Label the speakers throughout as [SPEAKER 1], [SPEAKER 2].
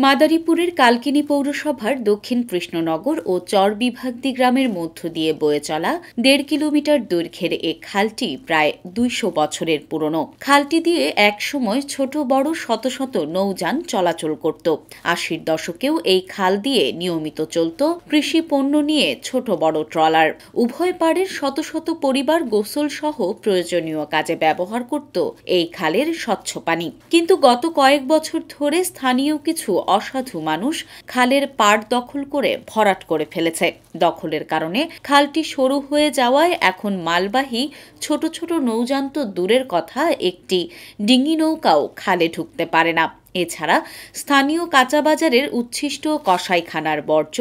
[SPEAKER 1] মাদারীপুরের কালকিনি পৌরসভার দক্ষিণ কৃষ্ণনগর ও চরবিভাগদি গ্রামের মধ্য দিয়ে বয়ে চলা ১.৫ কিলোমিটার দৈর্ঘ্যের এ খালটি প্রায় ২০০ বছরের পুরনো। খালটি দিয়ে একসময় ছোট বড় শত শত নৌযান চলাচল করত। ৮০-র দশকেও এই খাল দিয়ে নিয়মিত চলত কৃষি পণ্য নিয়ে ছোট বড় ট্রলার। উভয় পাড়ের শত শত পরিবার গোসল সহ প্রয়োজনীয় কাজে ব্যবহার করত এই খালের স্বচ্ছ পানি। কিন্তু গত কয়েক বছর ধরে স্থানীয় কিছু অসাধু মানুষ খালের পাড় দখল করে ভরাট করে ফেলেছে। দখলের কারণে খালটি সরু হয়ে যাওয়ায় এখন মালবাহী ছোট ছোট নৌযান তো দূরের কথা, একটি ডিঙি নৌকাও খালে ঢুকতে পারে না। এছাড়া স্থানীয় কাঁচাবাজারের উচ্ছিষ্ট কসাইখানার বর্জ্য,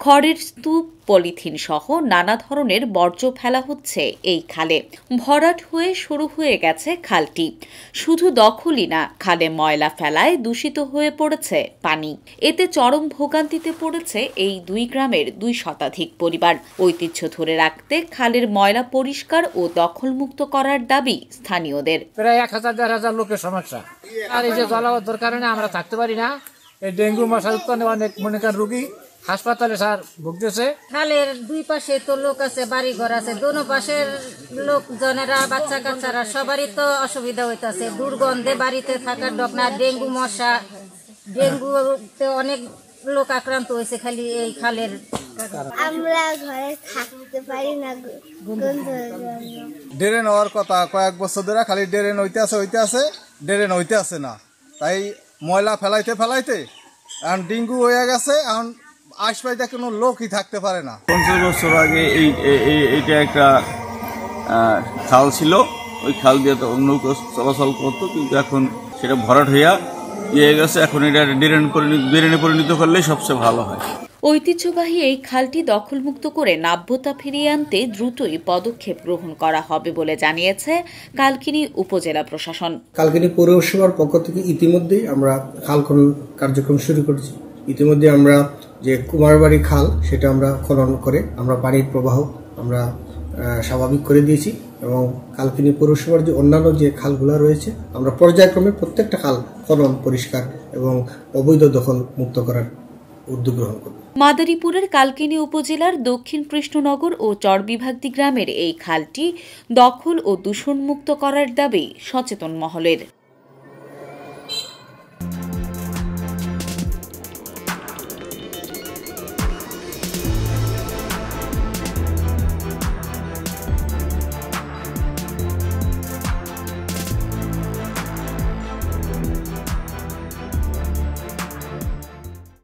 [SPEAKER 1] খড়ের স্তূপ, পলিথিন সহ নানা ধরনের বর্জ্য ফেলা হচ্ছে এই খালে। ভরাট হয়ে সরু হয়ে গেছে খালটি। শুধু দখলই না, খালে ময়লা ফেলায় দূষিত হয়ে পড়েছে পানি। এতে চরম ভোগান্তিতে পড়েছে এই দুই গ্রামের ২ শতাধিক পরিবার। ঐতিহ্য ধরে রাখতে খালের ময়লা পরিষ্কার ও দখলমুক্ত করার দাবি স্থানীয়দের।
[SPEAKER 2] প্রায় ১,০০০-১,৫০০ লোকের সমস্যা। আর এই যে জলাবদ্ধতার কারণে আমরা থাকতে পারি না। এই ডেঙ্গু মশার উৎপন্ন অনেক মনে করেন রোগী হাসপাতালে স্যার ভুগতেছে।
[SPEAKER 3] খালের দুই পাশে তো লোক আছে, বাড়ি ঘর আছে, দোনো পাশের লোকজনেরা, বাচ্চা কাচ্চারা সবারই তো অসুবিধা হইতেছে। দুর্গন্ধে বাড়িতে থাকার ডক না, ডেঙ্গু মশা, ডেঙ্গুতে অনেক লোক আক্রান্ত হয়েছে খালি এই খালের।
[SPEAKER 4] আমরা ঘরে থাকতে পারি না,
[SPEAKER 5] ড্রেন হওয়ার কথা কয়েক বছর ধরে খালি ড্রেন হইতে আছে, ড্রেন হইতে আছে না। তাই ময়লা ফেলাইতে এখন ডেঙ্গু হয়ে গেছে। এখন আশপাশে কোনো লোকই থাকতে পারে না।
[SPEAKER 6] ৫০ বছর আগে এইটা একটা খাল ছিল, ওই খাল দিয়ে তো নৌকা চলাচল করতো, কিন্তু এখন সেটা ভরাট হইয়া গেছে। এখন এটা ড্রেনে পরিণত করলে সবচেয়ে ভালো হয়।
[SPEAKER 1] ঐতিহ্যবাহী এই খালটি দখলমুক্ত করে নাব্যতা ফিরিয়ে আনতে দ্রুতই পদক্ষেপ গ্রহণ করা হবে বলে জানিয়েছে কালকিনি উপজেলা প্রশাসন।
[SPEAKER 7] কালকিনি পৌরসভার পক্ষ থেকে ইতিমধ্যেই আমরা খাল খনন কার্যক্রম শুরু করেছি। ইতিমধ্যে আমরা যে কুমারবাড়ি খাল সেটা আমরা খনন করে আমরা পানির প্রবাহ আমরা স্বাভাবিক করে দিয়েছি, এবং কালকিনি পৌরসভার যে অন্যান্য যে খালগুলো রয়েছে আমরা পর্যায়ক্রমে প্রত্যেকটা খাল খনন, পরিষ্কার এবং অবৈধ দখল মুক্ত করার উদ্যোগ গ্রহণ করব।
[SPEAKER 1] মাদারীপুরের কালকিনি উপজেলার দক্ষিণ কৃষ্ণনগর ও চরবিভাগদি গ্রামের এই খালটি দখল ও দূষণমুক্ত করার দাবি সচেতন মহলের।